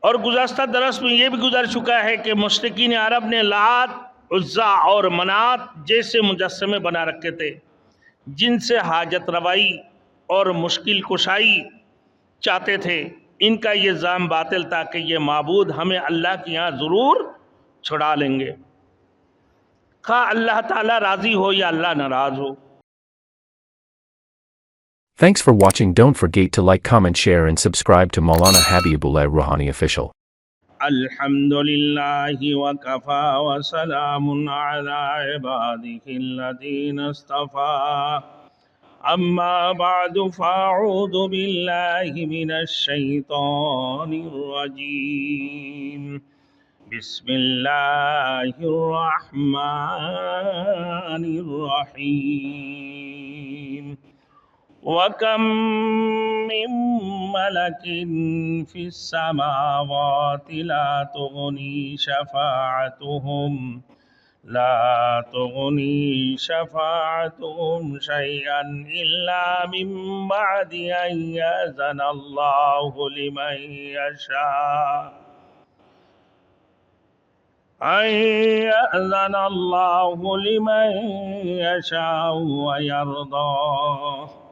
اور گزشتہ درس میں یہ بھی گزر چکا ہے کہ مشرکین عرب نے لات، عزا اور منات جیسے مجسمے بنا رکھے تھے جن سے حاجت روائی اور مشکل کشائی چاہتے تھے۔ ان کا یہ زعم باطل تھا کہ یہ معبود ہمیں اللہ کے یہاں ضرور چھڑا لیں گے، خواہ اللہ تعالیٰ راضی ہو یا اللہ ناراض ہو۔ Thanks for watching. Don't forget to like, comment, share and subscribe to Maulana Habibullah Rouhani Official. الحمد للہ وکفا وسلام علی عباده الذین اصطفى اما بعد فاعوذ باللہ من الشیطان الرجیم بسم اللہ الرحمن الرحیم وَكَم مِّن مَّلَكٍ فِي السَّمَاوَاتِ لَا تُغْنِي شَفَاعَتُهُمْ شَيْئًا إِلَّا مِن بَعْدِ أَن يَأْذَنَ اللَّهُ لِمَن يَشَاءُ وَيَرْضَىٰ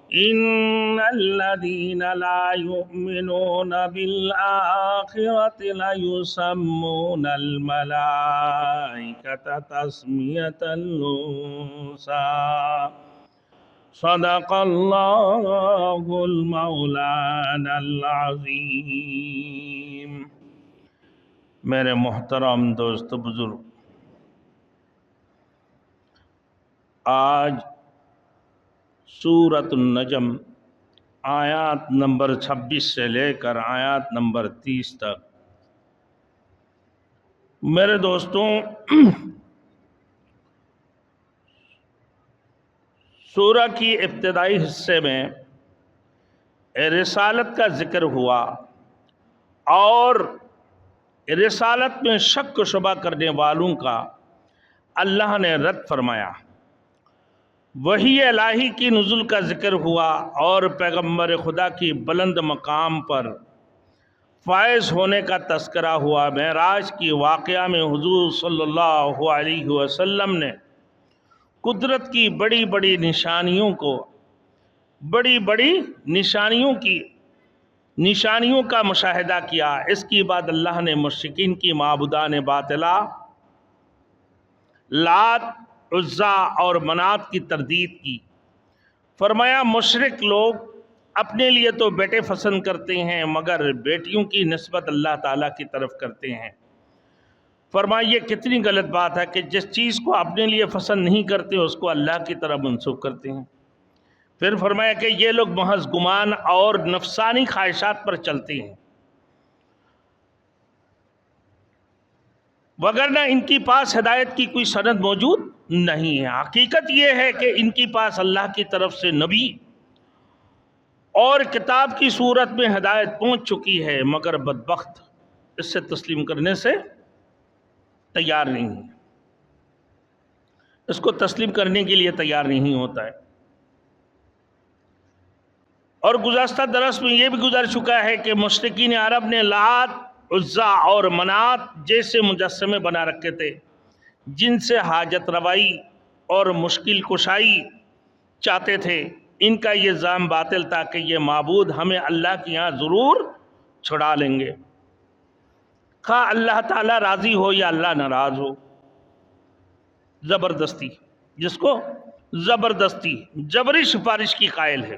إِنَّ الَّذِينَ لَا يُؤْمِنُونَ بِالْآخِرَةِ لَيُسَمُّونَ الْمَلَائِكَةَ تَسْمِيَةَ الْأُنثَىٰ صدق اللہ المولانا العظیم۔ میرے محترم دوست بزرگ، آج سورۃ النجم آیات نمبر 26 سے لے کر آیات نمبر 30 تک میرے دوستوں سورہ کی ابتدائی حصے میں رسالت کا ذکر ہوا اور رسالت میں شک و شبہ کرنے والوں کا اللہ نے رد فرمایا۔ وحی الہی کی نزول کا ذکر ہوا اور پیغمبر خدا کی بلند مقام پر فائز ہونے کا تذکرہ ہوا۔ معراج کی واقعہ میں حضور صلی اللہ علیہ وسلم نے قدرت کی بڑی بڑی نشانیوں کا مشاہدہ کیا۔ اس کے بعد اللہ نے مشرکین کی معبودان باطلہ لات، عزا اور منات کی تردید کی۔ فرمایا مشرک لوگ اپنے لیے تو بیٹے پسند کرتے ہیں مگر بیٹیوں کی نسبت اللہ تعالیٰ کی طرف کرتے ہیں۔ فرمایا یہ کتنی غلط بات ہے کہ جس چیز کو اپنے لیے پسند نہیں کرتے اس کو اللہ کی طرف منسوب کرتے ہیں۔ پھر فرمایا کہ یہ لوگ محض گمان اور نفسانی خواہشات پر چلتے ہیں، وگرنہ ان کے پاس ہدایت کی کوئی سند موجود نہیں ہے۔ حقیقت یہ ہے کہ ان کے پاس اللہ کی طرف سے نبی اور کتاب کی صورت میں ہدایت پہنچ چکی ہے مگر بدبخت اس سے تسلیم کرنے سے تیار نہیں ہے، اس کو تسلیم کرنے کے لیے تیار نہیں ہوتا ہے۔ اور گزشتہ درس میں یہ بھی گزر چکا ہے کہ مشرکین عرب نے لات، عزا اور منات جیسے مجسمے بنا رکھے تھے جن سے حاجت روائی اور مشکل کشائی چاہتے تھے۔ ان کا یہ زعم باطل تھا کہ یہ معبود ہمیں اللہ کے یہاں ضرور چھڑا لیں گے، خواہ اللہ تعالیٰ راضی ہو یا اللہ ناراض ہو۔ زبردستی، جس کو زبردستی جبری سفارش کی قائل ہے۔